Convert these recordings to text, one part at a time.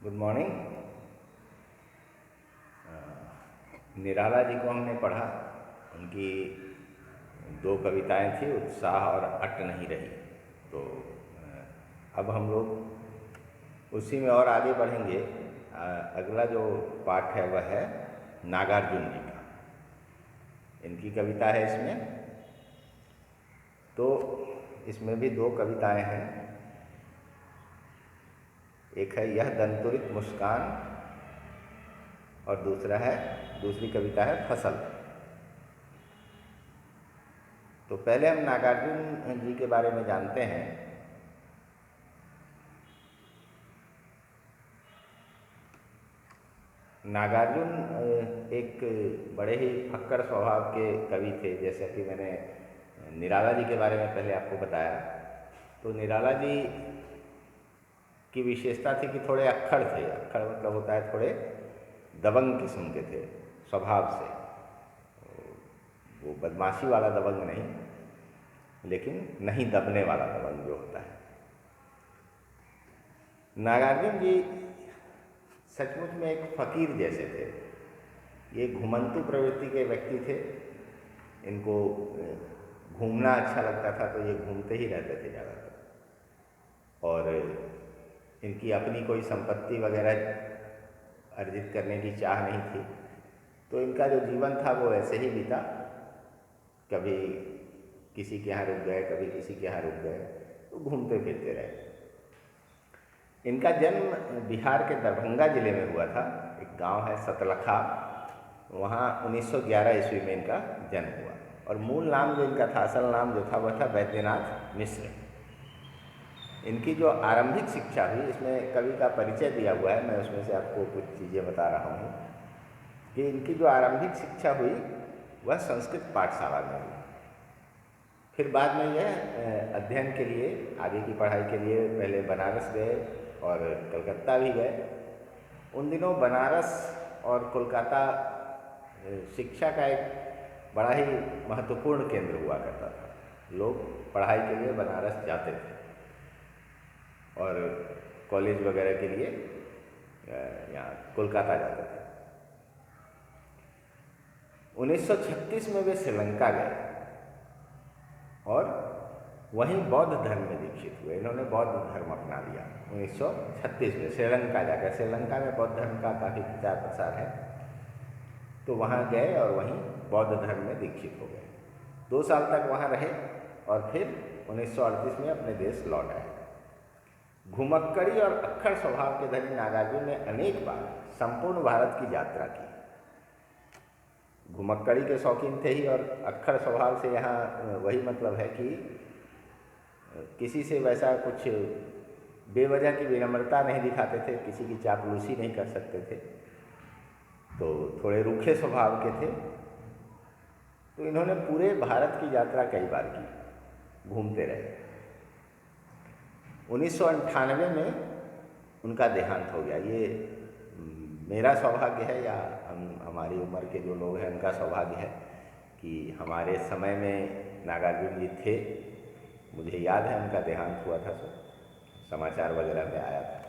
Good morning. Nirala ji को हमने पढ़ा। उनकी दो कविताएं थी, उत्साह और अट नहीं रही। तो अब हम लोग उसी में और आगे बढ़ेंगे। अगला जो पाठ है वह है नागार्जुन जी का। इनकी कविता है इसमें। तो इसमें भी दो कविताएं हैं। एक है यह दंतुरित मुस्कान और दूसरी कविता है फसल। तो पहले हम नागार्जुन जी के बारे में जानते हैं। नागार्जुन एक बड़े ही फक्कड़ स्वभाव के कवि थे। जैसा कि मैंने निराला जी के बारे में पहले आपको बताया, तो निराला जी की विशेषता थी कि थोड़े अक्खड़ थे। अक्खड़ मतलब होता है थोड़े दबंग किस्म के थे स्वभाव से। वो बदमाशी वाला दबंग नहीं, लेकिन नहीं दबने वाला दबंग जो होता है। नागार्जुन जी सचमुच में एक फकीर जैसे थे। ये घुमंतु प्रवृत्ति के व्यक्ति थे। इनको घूमना अच्छा लगता था, तो ये घूमते ही रहते थे ज़्यादातर। और इनकी अपनी कोई संपत्ति वगैरह अर्जित करने की चाह नहीं थी। तो इनका जो जीवन था वो ऐसे ही बीता। कभी किसी के यहाँ रुक गए, कभी किसी के यहाँ रुक गए, तो घूमते फिरते रहे। इनका जन्म बिहार के दरभंगा जिले में हुआ था। एक गांव है सतलखा, वहाँ 1911 ईस्वी में इनका जन्म हुआ। और मूल नाम जो इनका था, असल नाम जो था वह था वैद्यनाथ मिश्र। इनकी जो आरंभिक शिक्षा हुई, इसमें कवि का परिचय दिया हुआ है, मैं उसमें से आपको कुछ चीज़ें बता रहा हूँ कि इनकी जो आरंभिक शिक्षा हुई वह संस्कृत पाठशाला में हुई। फिर बाद में यह अध्ययन के लिए, आगे की पढ़ाई के लिए पहले बनारस गए और कलकत्ता भी गए। उन दिनों बनारस और कोलकाता शिक्षा का एक बड़ा ही महत्वपूर्ण केंद्र हुआ करता था। लोग पढ़ाई के लिए बनारस जाते थे और कॉलेज वगैरह के लिए यहाँ कोलकाता जाते थे। 1936 में वे श्रीलंका गए और वहीं बौद्ध धर्म में दीक्षित हुए। इन्होंने बौद्ध धर्म अपना लिया 1936 में श्रीलंका जाकर। श्रीलंका में बौद्ध धर्म का काफ़ी प्रचार प्रसार है, तो वहाँ गए और वहीं बौद्ध धर्म में दीक्षित हो गए। 2 साल तक वहाँ रहे और फिर 1938 में अपने देश लौट आए। घुमक्कड़ी और अक्खड़ स्वभाव के धनी नागार्जुन ने अनेक बार संपूर्ण भारत की यात्रा की। घुमक्कड़ी के शौकीन थे ही, और अक्खड़ स्वभाव से यहाँ वही मतलब है कि किसी से वैसा कुछ बेवजह की विनम्रता नहीं दिखाते थे, किसी की चापलूसी नहीं कर सकते थे, तो थोड़े रूखे स्वभाव के थे। तो इन्होंने पूरे भारत की यात्रा कई बार की, घूमते रहे। 1998 में उनका देहांत हो गया। ये मेरा सौभाग्य है, या हमारी उम्र के जो लोग हैं उनका सौभाग्य है कि हमारे समय में नागार्जुन जी थे। मुझे याद है उनका देहांत हुआ था, समाचार वगैरह में आया था।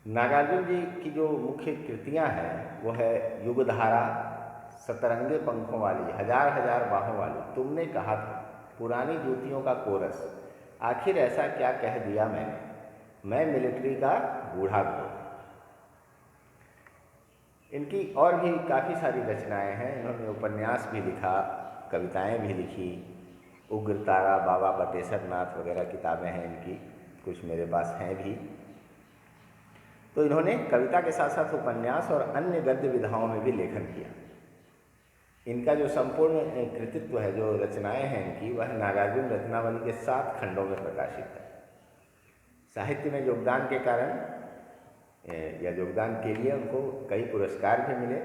नागार्जुन जी की जो मुख्य कृतियां हैं वो है युगधारा, सतरंगे पंखों वाली, हजार हजार बाहों वाली, तुमने कहा था, पुरानी जूतियों का कोरस, आखिर ऐसा क्या कह दिया मैंने, मैं मिलिट्री का बूढ़ा घोड़ा। इनकी और भी काफ़ी सारी रचनाएं हैं। इन्होंने उपन्यास भी लिखा, कविताएं भी लिखी। उग्रतारा, बाबा बटेश्वर नाथ वगैरह किताबें हैं इनकी, कुछ मेरे पास हैं भी। तो इन्होंने कविता के साथ साथ उपन्यास और अन्य गद्य विधाओं में भी लेखन किया। इनका जो संपूर्ण कृतित्व है, जो रचनाएं हैं इनकी, वह नागार्जुन रत्नावली के 7 खंडों में प्रकाशित है। साहित्य में योगदान के कारण या योगदान के लिए उनको कई पुरस्कार भी मिले।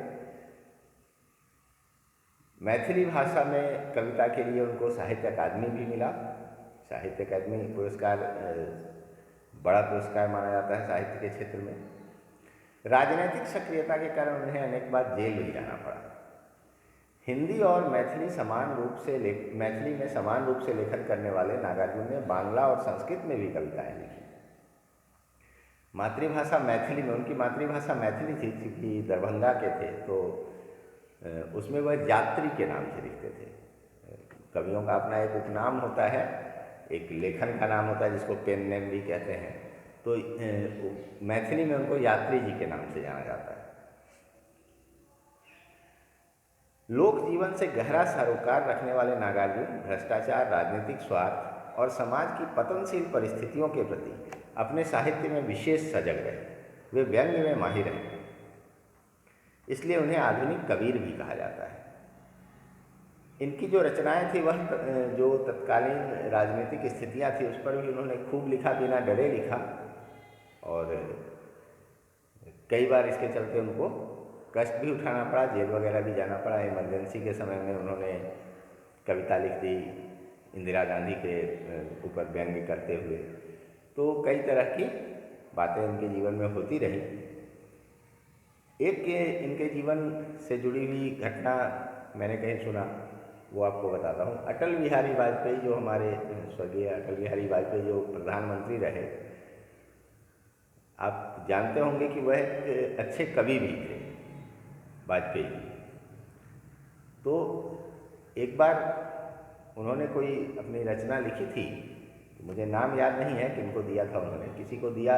मैथिली भाषा में कविता के लिए उनको साहित्य अकादमी भी मिला। साहित्य अकादमी पुरस्कार बड़ा पुरस्कार माना जाता है साहित्य के क्षेत्र में। राजनीतिक सक्रियता के कारण उन्हें अनेक बार जेल भी जाना पड़ा। हिंदी और मैथिली में समान रूप से लेखन करने वाले नागार्जुन ने बांग्ला और संस्कृत में भी कविताएं लिखी। मातृभाषा मैथिली में, उनकी मातृभाषा मैथिली थी क्योंकि दरभंगा के थे, तो उसमें वह यात्री के नाम से लिखते थे। कवियों का अपना एक उपनाम होता है, एक लेखन का नाम होता है जिसको पेन नेम भी कहते हैं। तो मैथिली में उनको यात्री जी के नाम से जाना जाता है। लोक जीवन से गहरा सरोकार रखने वाले नागार्जुन भ्रष्टाचार, राजनीतिक स्वार्थ और समाज की पतनशील परिस्थितियों के प्रति अपने साहित्य में विशेष सजग रहे। वे व्यंग्य में माहिर हैं, इसलिए उन्हें आधुनिक कबीर भी कहा जाता है। इनकी जो रचनाएं थी वह जो तत्कालीन राजनीतिक स्थितियां थी उस पर भी उन्होंने खूब लिखा, बिना डरे लिखा, और कई बार इसके चलते उनको कष्ट भी उठाना पड़ा, जेल वगैरह भी जाना पड़ा। इमरजेंसी के समय में उन्होंने कविता लिख दी इंदिरा गांधी के ऊपर व्यंग्य करते हुए। तो कई तरह की बातें इनके जीवन में होती रही। एक इनके जीवन से जुड़ी हुई घटना मैंने कहीं सुना, वो आपको बताता हूँ। अटल बिहारी वाजपेयी, जो हमारे स्वर्गीय अटल बिहारी वाजपेयी जो प्रधानमंत्री रहे, आप जानते होंगे कि वह एक अच्छे कवि भी थे वाजपेयी। तो एक बार उन्होंने कोई अपनी रचना लिखी थी, मुझे नाम याद नहीं है किनको दिया था उन्होंने, किसी को दिया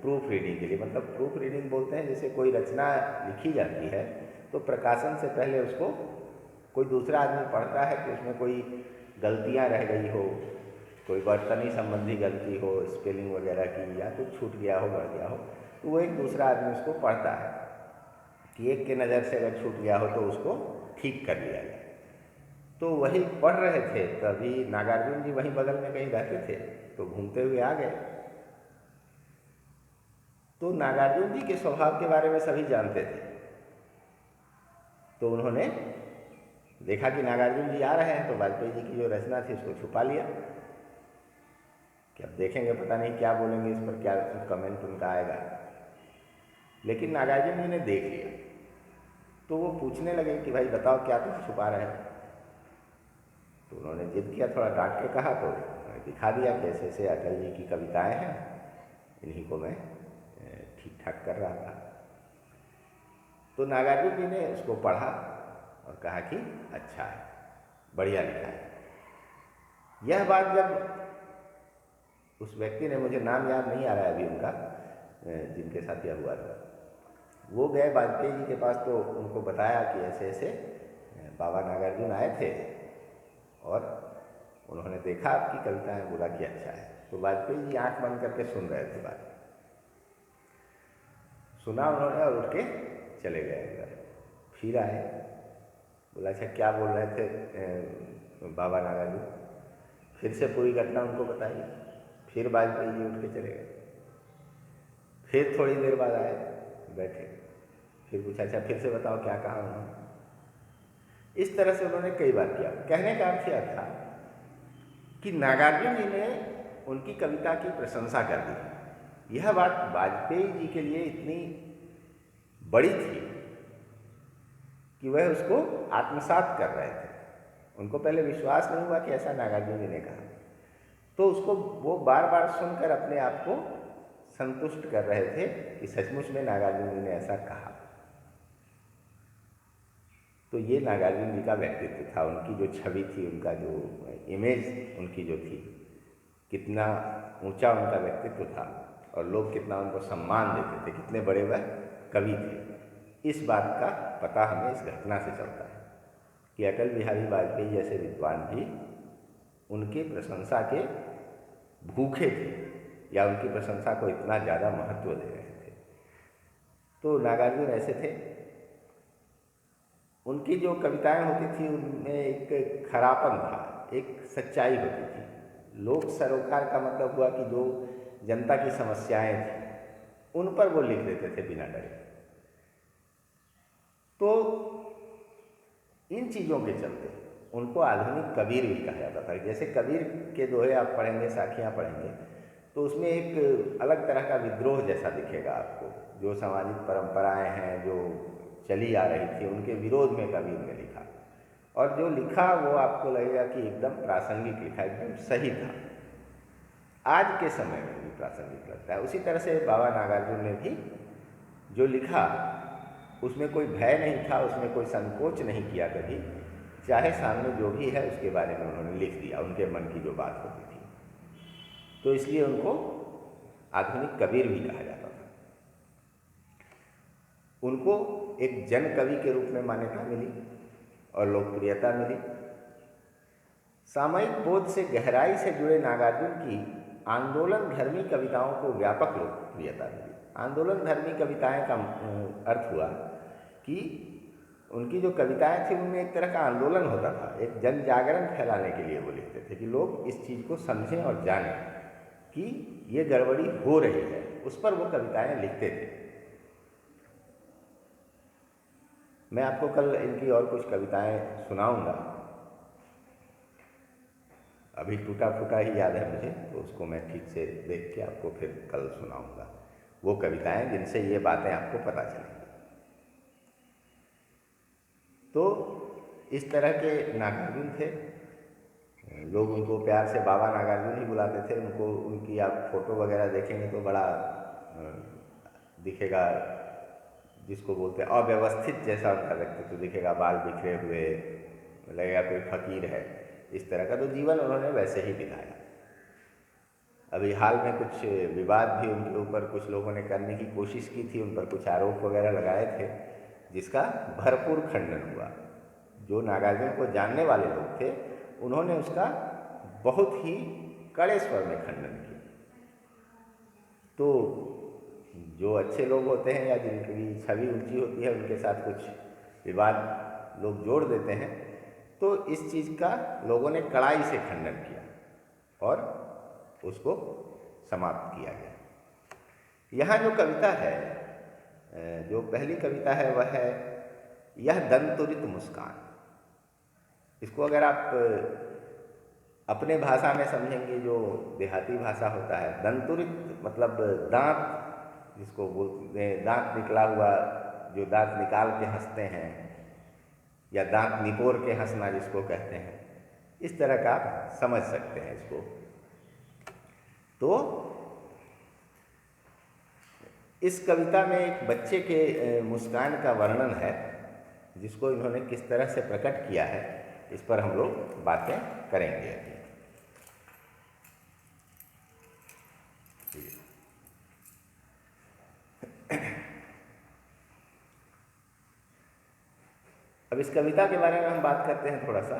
प्रूफ रीडिंग के लिए। मतलब प्रूफ रीडिंग बोलते हैं जैसे कोई रचना लिखी जाती है तो प्रकाशन से पहले उसको कोई दूसरा आदमी पढ़ता है कि उसमें कोई गलतियां रह गई हो, कोई वर्तनी संबंधी गलती हो, स्पेलिंग वगैरह की, या कुछ छूट गया हो, बढ़ गया हो, तो वो एक दूसरा आदमी उसको पढ़ता है कि एक के नज़र से अगर छूट गया हो तो उसको ठीक कर लिया जाए। तो वही पढ़ रहे थे, तभी नागार्जुन जी वहीं बगल में कहीं रहते थे, तो घूमते हुए आ गए। तो नागार्जुन जी के स्वभाव के बारे में सभी जानते थे, तो उन्होंने देखा कि नागार्जुन जी आ रहे हैं, तो वाजपेयी जी की जो रचना थी उसको छुपा लिया कि अब देखेंगे, पता नहीं क्या बोलेंगे इस पर, क्या कमेंट उनका आएगा। लेकिन नागार्जुन जी ने देख लिया, तो वो पूछने लगे कि भाई बताओ क्या तुम छुपा रहे हो। तो उन्होंने जिद किया, थोड़ा डांट के कहा, तो दिखा दिया कि ऐसे ऐसे अटल जी की कविताएं हैं, इन्हीं को मैं ठीक ठाक कर रहा था। तो नागार्जुन जी ने उसको पढ़ा और कहा कि अच्छा है, बढ़िया लिखा है। यह बात जब उस व्यक्ति ने, मुझे नाम याद नहीं आ रहा है अभी उनका, जिनके साथ यह हुआ था, वो गए वाजपेयी जी के पास, तो उनको बताया कि ऐसे ऐसे बाबा नागार्जुन आए थे और उन्होंने देखा आपकी कविताएं, बोला कि अच्छा है। तो वाजपेयी जी आंख बंद करके सुन रहे थे, बात सुना उन्होंने और उठ के चले गए अंदर। फिर आए, बोला अच्छा क्या बोल रहे थे बाबा नागार्जुन। फिर से पूरी घटना उनको बताई। फिर वाजपेयी जी उठ के चले गए। फिर थोड़ी देर बाद आए, बैठे, फिर पूछा अच्छा फिर से बताओ क्या कहा उन्होंने। इस तरह से उन्होंने कई बार किया। कहने का अर्थ यह था कि नागार्जुन जी ने उनकी कविता की प्रशंसा कर दी। यह बात वाजपेयी जी के लिए इतनी बड़ी थी कि वह उसको आत्मसात कर रहे थे। उनको पहले विश्वास नहीं हुआ कि ऐसा नागार्जुन जी ने कहा, तो उसको वो बार बार सुनकर अपने आप को संतुष्ट कर रहे थे कि सचमुच में नागार्जुन जी ने ऐसा कहा। तो ये नागार्जुन जी का व्यक्तित्व था, उनकी जो छवि थी, उनका जो इमेज उनकी जो थी, कितना ऊंचा उनका व्यक्तित्व था और लोग कितना उनको सम्मान देते थे, कितने बड़े वह कवि थे। इस बात का पता हमें इस घटना से चलता है कि अटल बिहारी वाजपेयी जैसे विद्वान भी उनके प्रशंसा के भूखे थे, या उनकी प्रशंसा को इतना ज़्यादा महत्व दे रहे थे। तो नागार्जुन ऐसे थे। उनकी जो कविताएं होती थी उनमें एक खरापन था, एक सच्चाई होती थी। लोक सरोकार का मतलब हुआ कि जो जनता की समस्याएं थी उन पर वो लिख देते थे बिना डरे। तो इन चीज़ों के चलते उनको आधुनिक कबीर भी कहा जाता था। जैसे कबीर के दोहे आप पढ़ेंगे, साखियाँ पढ़ेंगे, तो उसमें एक अलग तरह का विद्रोह जैसा दिखेगा आपको। जो सामाजिक परंपराएं हैं जो चली आ रही थी उनके विरोध में कबीर ने लिखा। और जो लिखा वो आपको लगेगा कि एकदम प्रासंगिक लिखा, एकदम सही था, आज के समय में भी प्रासंगिक लगता है। उसी तरह से बाबा नागार्जुन ने भी जो लिखा उसमें कोई भय नहीं था, उसमें कोई संकोच नहीं किया कभी, चाहे सामने जो भी है उसके बारे में उन्होंने लिख दिया, उनके मन की जो बात होती थी। तो इसलिए उनको आधुनिक कबीर भी कहा जाता था। उनको एक जन कवि के रूप में मान्यता मिली और लोकप्रियता मिली। सामयिक बोध से गहराई से जुड़े नागार्जुन की आंदोलन धर्मी कविताओं को व्यापक लोकप्रियता मिली। आंदोलन धर्मी कविताएं का अर्थ हुआ कि उनकी जो कविताएं थी उनमें एक तरह का आंदोलन होता था, एक जन जागरण फैलाने के लिए वो लिखते थे कि लोग इस चीज़ को समझें और जानें कि ये गड़बड़ी हो रही है, उस पर वो कविताएं लिखते थे। मैं आपको कल इनकी और कुछ कविताएं सुनाऊंगा, अभी टूटा फूटा ही याद है मुझे, तो उसको मैं ठीक से देख के आपको फिर कल सुनाऊंगा वो कविताएं जिनसे ये बातें आपको पता चलेंगी। तो इस तरह के नागार्जुन थे, लोग उनको प्यार से बाबा नागार्जुन ही बुलाते थे। उनको, उनकी आप फोटो वगैरह देखेंगे तो बड़ा दिखेगा, जिसको बोलते हैं अव्यवस्थित जैसा उनका व्यक्तित्व दिखेगा, बाल बिखरे हुए, लगेगा कोई फकीर है, इस तरह का। तो जीवन उन्होंने वैसे ही बिताया। अभी हाल में कुछ विवाद भी उनके ऊपर कुछ लोगों ने करने की कोशिश की थी, उन पर कुछ आरोप वगैरह लगाए थे, जिसका भरपूर खंडन हुआ। जो नागार्जुन को जानने वाले लोग थे उन्होंने उसका बहुत ही कड़े स्वर में खंडन किया। तो जो अच्छे लोग होते हैं या जिनकी छवि ऊंची होती है उनके साथ कुछ विवाद लोग जोड़ देते हैं। तो इस चीज़ का लोगों ने कड़ाई से खंडन किया और उसको समाप्त किया गया। यहाँ जो कविता है, जो पहली कविता है वह है यह दंतुरित मुस्कान। इसको अगर आप अपने भाषा में समझेंगे, जो देहाती भाषा होता है, दंतुरित मतलब दांत, जिसको बोलते हैं दांत निकला हुआ, जो दांत निकाल के हंसते हैं या दांत निपोर के हंसना जिसको कहते हैं, इस तरह का आप समझ सकते हैं इसको। तो इस कविता में एक बच्चे के मुस्कान का वर्णन है, जिसको इन्होंने किस तरह से प्रकट किया है, इस पर हम लोग बातें करेंगे अभी। अब इस कविता के बारे में हम बात करते हैं थोड़ा सा,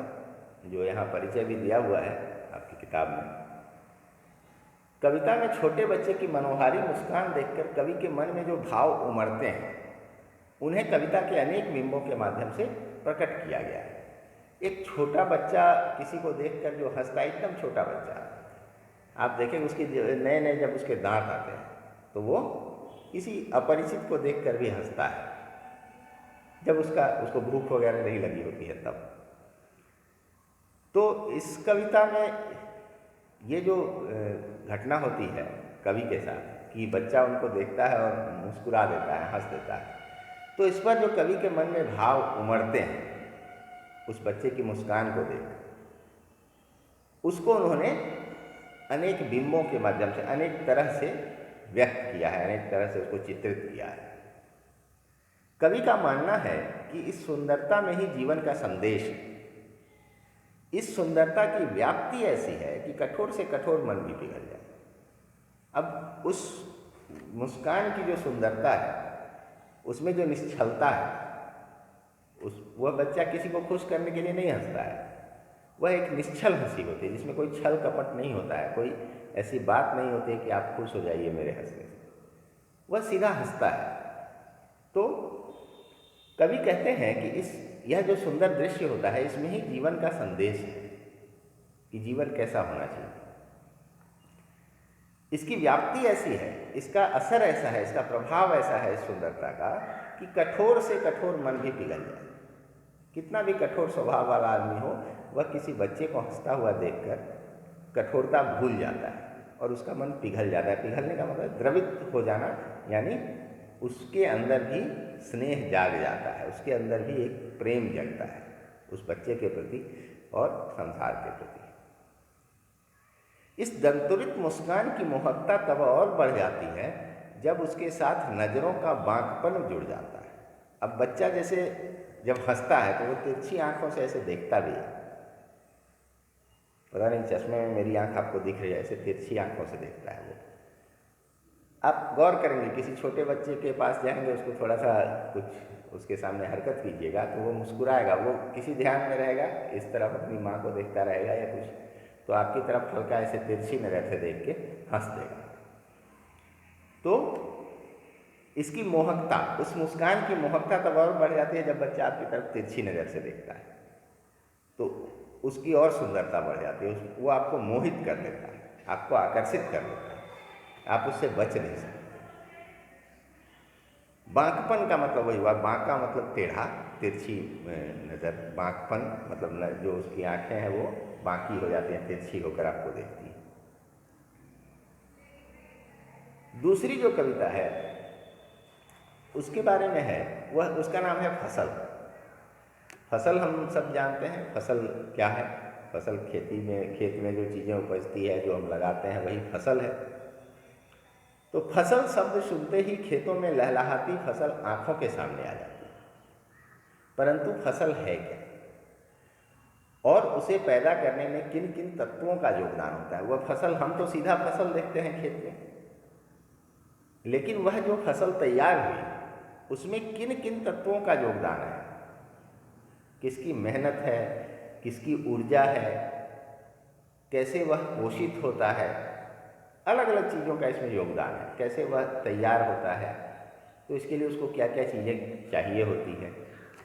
जो यहाँ परिचय भी दिया हुआ है आपकी किताब में। कविता में छोटे बच्चे की मनोहारी मुस्कान देखकर कवि के मन में जो भाव उमड़ते हैं उन्हें कविता के अनेक बिंबों के माध्यम से प्रकट किया गया है। एक छोटा बच्चा किसी को देखकर जो हंसता है, एकदम छोटा बच्चा, आप देखेंगे उसके नए नए जब उसके दांत आते हैं तो वो किसी अपरिचित को देखकर भी हंसता है, जब उसको भूख वगैरह नहीं लगी होती है तब। तो इस कविता में ये जो घटना होती है कवि के साथ कि बच्चा उनको देखता है और मुस्कुरा देता है, हंस देता है, तो इस पर जो कवि के मन में भाव उमड़ते हैं उस बच्चे की मुस्कान को देख, उसको उन्होंने अनेक बिंबों के माध्यम से अनेक तरह से व्यक्त किया है, अनेक तरह से उसको चित्रित किया है। कवि का मानना है कि इस सुंदरता में ही जीवन का संदेश है। इस सुंदरता की व्याप्ति ऐसी है कि कठोर से कठोर मन भी पिघल जाए। अब उस मुस्कान की जो सुंदरता है, उसमें जो निश्चलता है, वह बच्चा किसी को खुश करने के लिए नहीं हंसता है, वह एक निश्चल हंसी होती है जिसमें कोई छल कपट नहीं होता है, कोई ऐसी बात नहीं होती है कि आप खुश हो जाइए मेरे हंसने से, वह सीधा हंसता है। तो कवि कहते हैं कि यह जो सुंदर दृश्य होता है इसमें ही जीवन का संदेश है कि जीवन कैसा होना चाहिए। इसकी व्याप्ति ऐसी है, इसका असर ऐसा है, इसका प्रभाव ऐसा है इस सुंदरता का कि कठोर से कठोर मन भी पिघल जाए। कितना भी कठोर स्वभाव वाला आदमी हो, वह किसी बच्चे को हंसता हुआ देखकर कठोरता भूल जाता है और उसका मन पिघल जाता है। पिघलने का मतलब द्रवित हो जाना, यानी उसके अंदर भी स्नेह जाग जाता है, उसके अंदर भी एक प्रेम जगता है, उस बच्चे के प्रति और संसार के प्रति। इस दंतुरित मुस्कान की मोहकता तब और बढ़ जाती है जब उसके साथ नज़रों का बांकपन जुड़ जाता है। अब बच्चा जैसे जब हंसता है तो वो तिरछी आंखों से ऐसे देखता भी है, पता नहीं चश्मे में मेरी आंख आपको दिख रही है, ऐसे तिरछी आंखों से देखता है वो। आप गौर करेंगे, किसी छोटे बच्चे के पास जाएंगे, उसको थोड़ा सा कुछ उसके सामने हरकत कीजिएगा तो वो मुस्कुराएगा, वो किसी ध्यान में रहेगा, इस तरफ अपनी माँ को देखता रहेगा या कुछ, तो आपकी तरफ हल्का ऐसे तिरछी नज़र से देख के हंस देगा। तो इसकी मोहकता, उस मुस्कान की मोहकता तब और बढ़ जाती है जब बच्चा आपकी तरफ तिरछी नज़र से देखता है, तो उसकी और सुंदरता बढ़ जाती है, वो आपको मोहित कर लेता है, आपको आकर्षित कर लेता है, आप उससे बच नहीं सकते। बांकपन का मतलब वही हुआ, बांका मतलब टेढ़ा, तिरछी नज़र, बांकपन मतलब जो उसकी आंखें हैं वो बांकी हो जाती हैं, तिरछी होकर आपको देखती है। दूसरी जो कविता है उसके बारे में है, वह उसका नाम है फसल। फसल हम सब जानते हैं, फसल क्या है? फसल खेती में, खेत में जो चीज़ें उपजती है, जो हम लगाते हैं, वही फसल है। तो फसल शब्द सुनते ही खेतों में लहलहाती फसल आंखों के सामने आ जाती है, परंतु फसल है क्या और उसे पैदा करने में किन किन तत्वों का योगदान होता है? वह फसल, हम तो सीधा फसल देखते हैं खेत में, लेकिन वह जो फसल तैयार हुई उसमें किन किन तत्वों का योगदान है, किसकी मेहनत है, किसकी ऊर्जा है, कैसे वह पोषित होता है, अलग अलग चीज़ों का इसमें योगदान है, कैसे वह तैयार होता है, तो इसके लिए उसको क्या क्या चीज़ें चाहिए होती हैं,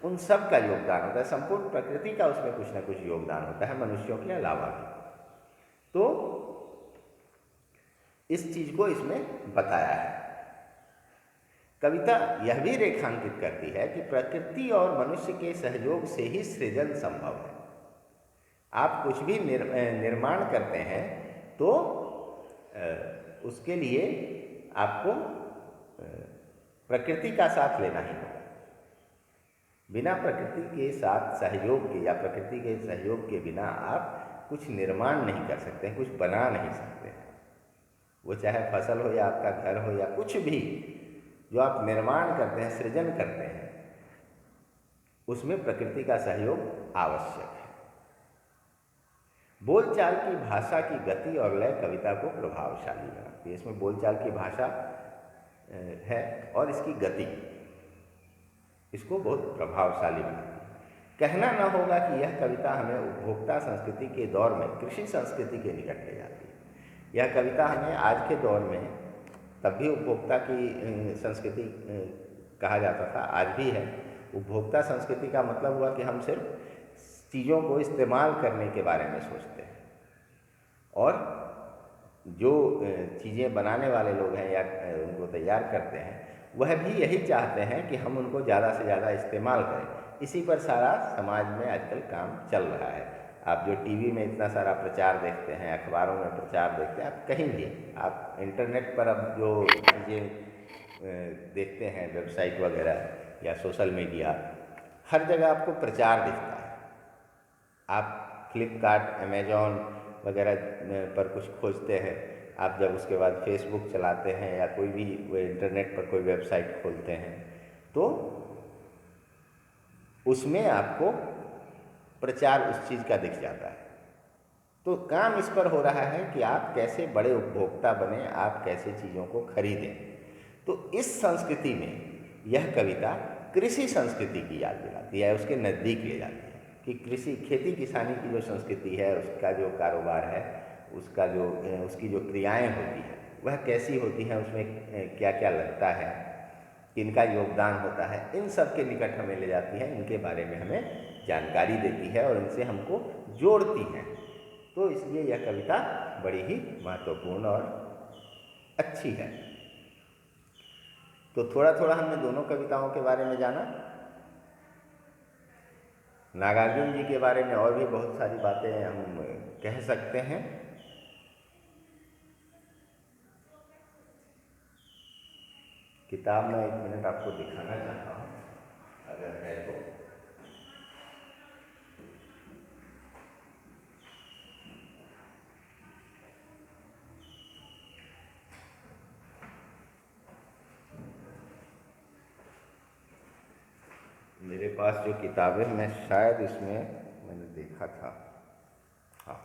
उन सब का योगदान होता है। संपूर्ण प्रकृति का उसमें कुछ ना कुछ योगदान होता है, मनुष्यों के अलावा भी। तो इस चीज़ को इसमें बताया है। कविता यह भी रेखांकित करती है कि प्रकृति और मनुष्य के सहयोग से ही सृजन संभव है। आप कुछ भी निर्माण करते हैं तो उसके लिए आपको प्रकृति का साथ लेना ही होगा। बिना प्रकृति के साथ सहयोग के या प्रकृति के सहयोग के बिना आप कुछ निर्माण नहीं कर सकते हैं, कुछ बना नहीं सकते हैं। वो चाहे फसल हो या आपका घर हो या कुछ भी जो आप निर्माण करते हैं, सृजन करते हैं, उसमें प्रकृति का सहयोग आवश्यक है। बोलचाल की भाषा की गति और लय कविता को प्रभावशाली बनाती है। इसमें बोलचाल की भाषा है और इसकी गति इसको बहुत प्रभावशाली बनाती है। कहना न होगा कि यह कविता हमें उपभोक्ता संस्कृति के दौर में कृषि संस्कृति के निकट ले जाती है। यह कविता हमें आज के दौर में, तब भी उपभोक्ता की संस्कृति कहा जाता था, आज भी है। उपभोक्ता संस्कृति का मतलब हुआ कि हम सिर्फ चीज़ों को इस्तेमाल करने के बारे में सोचते हैं और जो चीज़ें बनाने वाले लोग हैं या उनको तैयार करते हैं वह भी यही चाहते हैं कि हम उनको ज़्यादा से ज़्यादा इस्तेमाल करें। इसी पर सारा समाज में आजकल काम चल रहा है। आप जो टीवी में इतना सारा प्रचार देखते हैं, अखबारों में प्रचार देखते हैं, आप कहीं भी, आप इंटरनेट पर अब जो चीज़ें देखते हैं, वेबसाइट वगैरह या सोशल मीडिया, हर जगह आपको प्रचार दिखता है। आप फ्लिपकार्ट, अमेजॉन वगैरह पर कुछ खोजते हैं, आप जब उसके बाद फेसबुक चलाते हैं या कोई भी इंटरनेट पर कोई वेबसाइट खोलते हैं तो उसमें आपको प्रचार उस चीज़ का दिख जाता है। तो काम इस पर हो रहा है कि आप कैसे बड़े उपभोक्ता बने, आप कैसे चीज़ों को खरीदें। तो इस संस्कृति में यह कविता कृषि संस्कृति की याद दिलाती है, उसके नज़दीक ले जाती है कि कृषि, खेती किसानी की जो संस्कृति है, उसका जो कारोबार है, उसका जो उसकी जो क्रियाएं होती हैं वह कैसी होती हैं, उसमें क्या क्या लगता है, किनका योगदान होता है, इन सब के निकट हमें ले जाती है, इनके बारे में हमें जानकारी देती है और इनसे हमको जोड़ती हैं। तो इसलिए यह कविता बड़ी ही महत्वपूर्ण और अच्छी है। तो थोड़ा थोड़ा हमने दोनों कविताओं के बारे में जाना। नागार्जुन जी के बारे में और भी बहुत सारी बातें हम कह सकते हैं। किताब में 1 मिनट आपको दिखाना चाहता हूँ, अगर है तो। पास जो किताबें, मैं शायद इसमें मैंने देखा था, हाँ,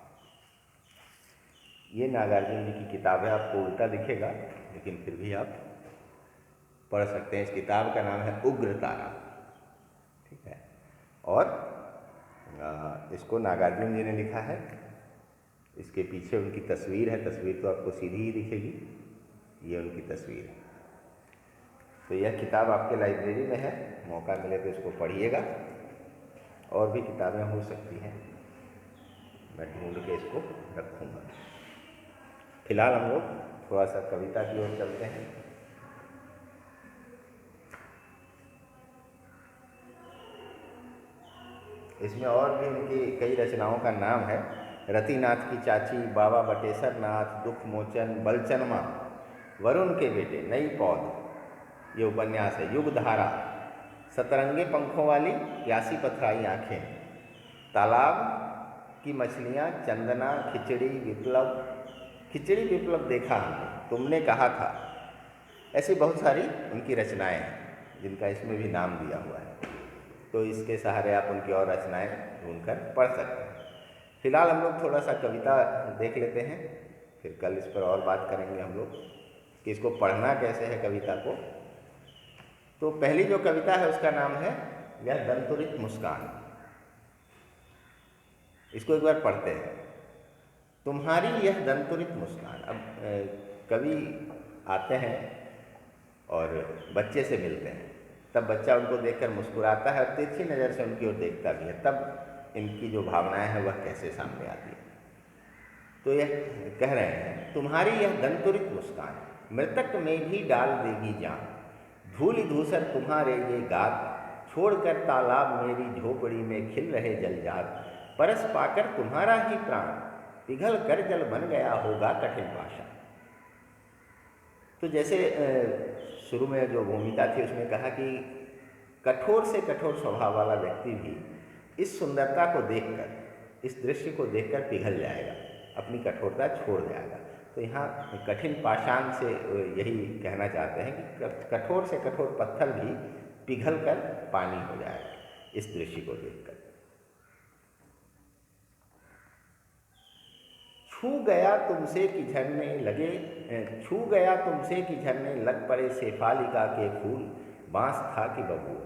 ये नागार्जुन जी की किताब है। आपको उल्टा दिखेगा लेकिन फिर भी आप पढ़ सकते हैं। इस किताब का नाम है उग्र तारा, ठीक है। और इसको नागार्जुन जी ने लिखा है। इसके पीछे उनकी तस्वीर है, तस्वीर तो आपको सीधी ही दिखेगी, ये उनकी तस्वीर है। तो यह किताब आपके लाइब्रेरी में है, मौका मिले तो इसको पढ़िएगा। और भी किताबें हो सकती हैं, मैं ढूंढ के इसको रखूँगा। फिलहाल हम लोग थोड़ा सा कविता की ओर चलते हैं। इसमें और भी उनकी कई रचनाओं का नाम है। रतिनाथ की चाची, बाबा बटेश्वर नाथ, दुख मोचन, बलचनमा, वरुण के बेटे, नई पौध, ये उपन्यास है। युग धारा, सतरंगे पंखों वाली प्यासी पथराई आँखें, तालाब की मछलियाँ, चंदना, खिचड़ी विप्लव, खिचड़ी विप्लव देखा हमने, तुमने कहा था। ऐसी बहुत सारी उनकी रचनाएं हैं जिनका इसमें भी नाम दिया हुआ है। तो इसके सहारे आप उनकी और रचनाएं ढूंढकर पढ़ सकते हैं। फिलहाल हम लोग थोड़ा सा कविता देख लेते हैं, फिर कल इस पर और बात करेंगे हम लोग कि इसको पढ़ना कैसे है कविता को। तो पहली जो कविता है उसका नाम है यह दंतुरित मुस्कान। इसको एक बार पढ़ते हैं। तुम्हारी यह दंतुरित मुस्कान। अब कवि आते हैं और बच्चे से मिलते हैं, तब बच्चा उनको देखकर मुस्कुराता है और तिरछी नज़र से उनकी ओर देखता भी है, तब इनकी जो भावनाएं हैं वह कैसे सामने आती है। तो यह कह रहे हैं, तुम्हारी यह दंतुरित मुस्कान मृतक में भी डाल देगी जान, धूलि धूसर तुम्हारे ये गात, छोड़कर तालाब मेरी झोपड़ी में खिल रहे जलजात, परस पाकर तुम्हारा ही प्राण पिघल कर जल बन गया होगा कठिन पाषाण। तो जैसे शुरू में जो भूमिका थी उसमें कहा कि कठोर से कठोर स्वभाव वाला व्यक्ति भी इस सुंदरता को देखकर, इस दृश्य को देखकर पिघल जाएगा, अपनी कठोरता छोड़ जाएगा। तो यहाँ कठिन पाषाण से यही कहना चाहते हैं कि कठोर से कठोर पत्थर भी पिघल कर पानी हो जाएगा इस दृश्य को देखकर। छू गया तुमसे कि झरने लगे, छू गया तुमसे कि झरने लग पड़े शेफालिका के फूल, बांस था कि बबूल,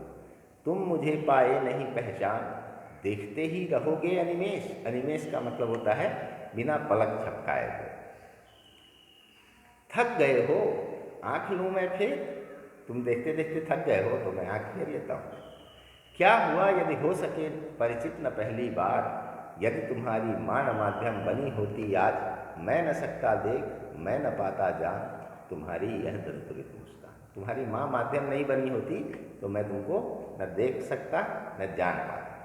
तुम मुझे पाए नहीं पहचान, देखते ही रहोगे अनिमेष। अनिमेष का मतलब होता है बिना पलक झपकाए हुए। थक गए हो, आँख लूँ मैं फिर, तुम देखते देखते थक गए हो तो मैं आँख फेर लेता हूँ। क्या हुआ यदि हो सके परिचित न पहली बार, यदि तुम्हारी माँ न माध्यम बनी होती आज, मैं न सकता देख, मैं न पाता जान, तुम्हारी यह दंतुरित मुस्कान। तुम्हारी माँ माध्यम नहीं बनी होती तो मैं तुमको न देख सकता न जान पाता।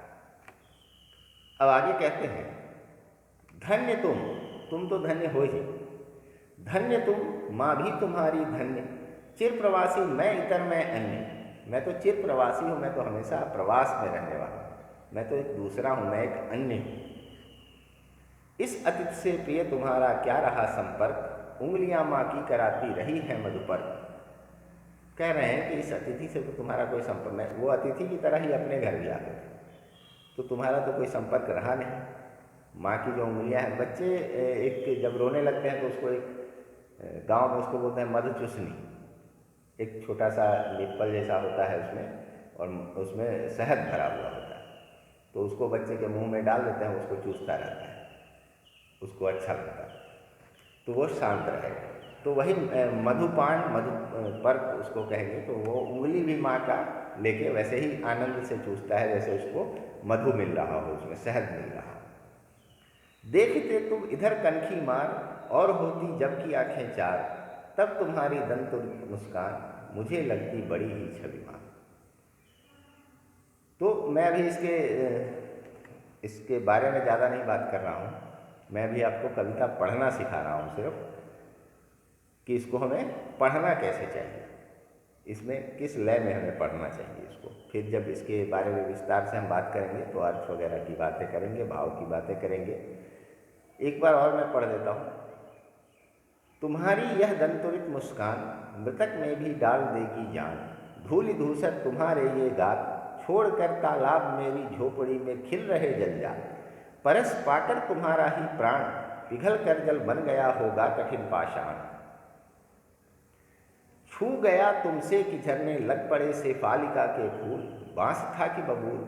अब आगे कहते हैं, धन्य तुम तो धन्य हो ही, धन्य तुम, माँ भी तुम्हारी धन्य, चिर प्रवासी मैं इतर मैं अन्य। मैं तो चिर प्रवासी हूँ, मैं तो हमेशा प्रवास में रहने वाला हूँ, मैं तो एक दूसरा हूँ, मैं एक अन्य हूँ। इस अतिथि से प्रिय तुम्हारा क्या रहा संपर्क, उंगलियां माँ की कराती रही है मधुपर्क। कह रहे हैं कि इस अतिथि से तो तुम्हारा कोई संपर्क नहीं, वो अतिथि की तरह ही अपने घर भी आते थे, तो तुम्हारा तो कोई संपर्क रहा नहीं। माँ की जो उंगलियां हैं, बच्चे एक जब रोने लगते हैं तो उसको एक गांव में उसको बोलते हैं मधु चूसनी, एक छोटा सा निप्पल जैसा होता है उसमें, और उसमें शहद भरा हुआ होता है, तो उसको बच्चे के मुंह में डाल देते हैं, उसको चूसता रहता है, उसको अच्छा लगता है, तो वो शांत रहेगा। तो वही मधुपान, मधुपर्क उसको कहेंगे। तो वो उंगली भी माँ का लेके वैसे ही आनंद से चूसता है जैसे उसको मधु मिल रहा हो, उसमें शहद मिल रहा हो। देखते तुम इधर कनखी मार, और होती जब की आँखें चार, तब तुम्हारी दंतुरित मुस्कान मुझे लगती बड़ी ही छविमान। तो मैं अभी इसके बारे में ज़्यादा नहीं बात कर रहा हूँ, मैं भी आपको कविता पढ़ना सिखा रहा हूँ सिर्फ, कि इसको हमें पढ़ना कैसे चाहिए, इसमें किस लय में हमें पढ़ना चाहिए इसको। फिर जब इसके बारे में विस्तार से हम बात करेंगे तो अर्थ वगैरह की बातें करेंगे, भाव की बातें करेंगे। एक बार और मैं पढ़ देता हूँ। तुम्हारी यह दंतुरित मुस्कान मृतक में भी डाल देगी जान, धूलि धूसर तुम्हारे ये गात, छोड़कर तालाब मेरी झोपड़ी में खिल रहे जंजाल। परस पाकर तुम्हारा ही प्राण, पिघल कर जल बन गया होगा कठिन पाषाण। छू गया तुमसे कि झरने लग पड़े शेफालिका के फूल, बांस था कि बबूल,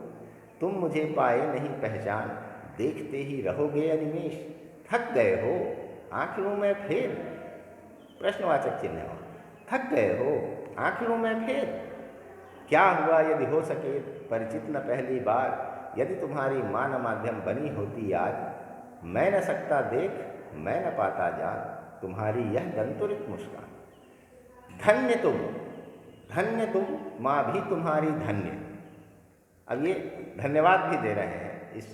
तुम मुझे पाए नहीं पहचान, देखते ही रहोगे अनिमेष। थक गए हो आँख लूं मैं फेर, प्रश्नवाचक चिन्ह है, थक गए हो आँख लूं मैं फेर। क्या हुआ यदि हो सके परिचित न पहली बार, यदि तुम्हारी मान माध्यम बनी होती आज। मैं न सकता देख मैं न पाता जान, तुम्हारी यह दंतुरित मुस्कान। धन्य तुम माँ भी तुम्हारी धन्य। अब ये धन्यवाद भी दे रहे हैं इस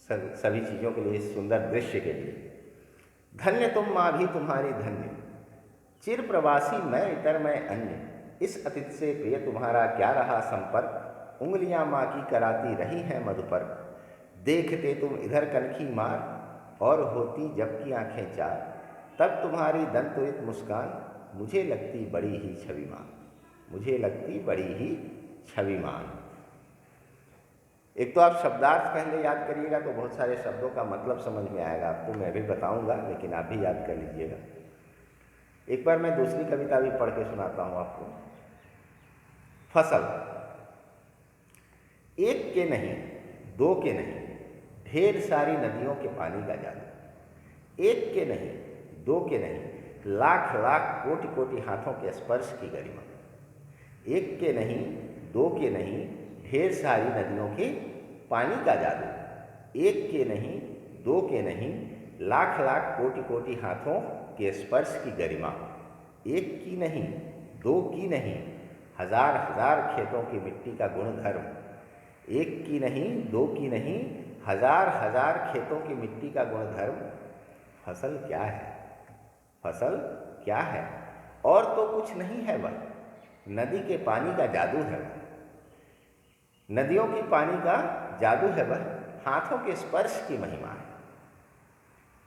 सभी चीज़ों के लिए, इस सुंदर दृश्य के लिए। धन्य तुम माँ भी तुम्हारी धन्य, चिर प्रवासी मैं इतर मैं अन्य। इस अतिथि से प्रिय तुम्हारा क्या रहा संपर्क, उंगलियां माँ की कराती रही हैं मधुपर। देखते तुम इधर कनखी मार, और होती जबकि आंखें चार, तब तुम्हारी दंतुरित मुस्कान मुझे लगती बड़ी ही छविमान, मुझे लगती बड़ी ही छविमान। एक तो आप शब्दार्थ पहले याद करिएगा तो बहुत सारे शब्दों का मतलब समझ में आएगा आपको, मैं भी बताऊंगा लेकिन आप भी याद कर लीजिएगा। एक बार मैं दूसरी कविता भी पढ़ के सुनाता हूँ आपको। फसल। एक के नहीं दो के नहीं ढेर सारी नदियों के पानी का जादू। एक के नहीं दो के नहीं लाख लाख कोटि कोटि हाथों के स्पर्श की गरिमा। एक के नहीं दो के नहीं ढेर सारी नदियों के पानी का जादू। एक के नहीं दो के नहीं लाख लाख कोटि कोटि हाथों के स्पर्श की गरिमा। एक की नहीं दो की नहीं हजार हजार खेतों की मिट्टी का गुणधर्म। एक की नहीं दो की नहीं हजार हजार खेतों की मिट्टी का गुणधर्म। फसल क्या है, फसल क्या है, और तो कुछ नहीं है वह, नदी के पानी का जादू है वह। नदियों की पानी का जादू है वह, हाथों के स्पर्श की महिमा है।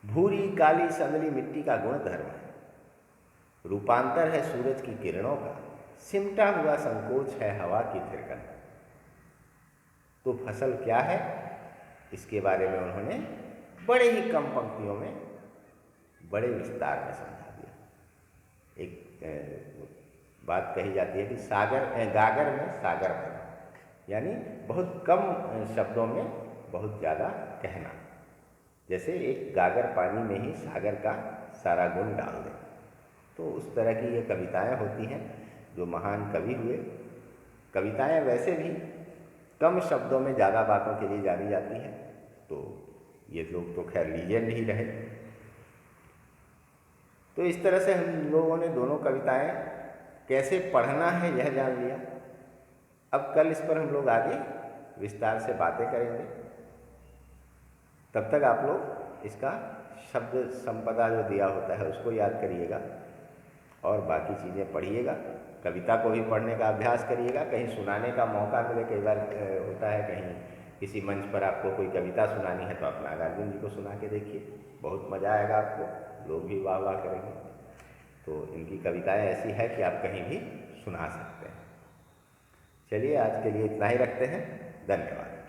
भूरी काली संदली मिट्टी का गुणधर्म है, रूपांतर है सूरज की किरणों का, सिमटा हुआ संकोच है हवा की थिरकन। तो फसल क्या है, इसके बारे में उन्होंने बड़े ही कम पंक्तियों में बड़े विस्तार में समझा दिया। एक बात कही जाती है कि गागर में सागर भरा, यानी बहुत कम शब्दों में बहुत ज़्यादा कहना। जैसे एक गागर पानी में ही सागर का सारा गुण डाल दें। तो उस तरह की ये कविताएं होती हैं जो महान कवि हुए। कविताएं वैसे भी कम शब्दों में ज़्यादा बातों के लिए जानी जाती हैं, तो ये लोग तो खैर लीजेंड ही रहे। तो इस तरह से हम लोगों ने दोनों कविताएं कैसे पढ़ना है यह जान लिया। अब कल इस पर हम लोग आगे विस्तार से बातें करेंगे। तब तक आप लोग इसका शब्द संपदा जो दिया होता है उसको याद करिएगा और बाकी चीज़ें पढ़िएगा। कविता को भी पढ़ने का अभ्यास करिएगा। कहीं सुनाने का मौका मिले, कई बार होता है कहीं किसी मंच पर आपको कोई कविता सुनानी है तो आप नागार्जुन जी को सुना के देखिए, बहुत मज़ा आएगा आपको, लोग भी वाह वाह करेंगे। तो इनकी कविताएं ऐसी है कि आप कहीं भी सुना सकते हैं। चलिए आज के लिए इतना ही रखते हैं। धन्यवाद।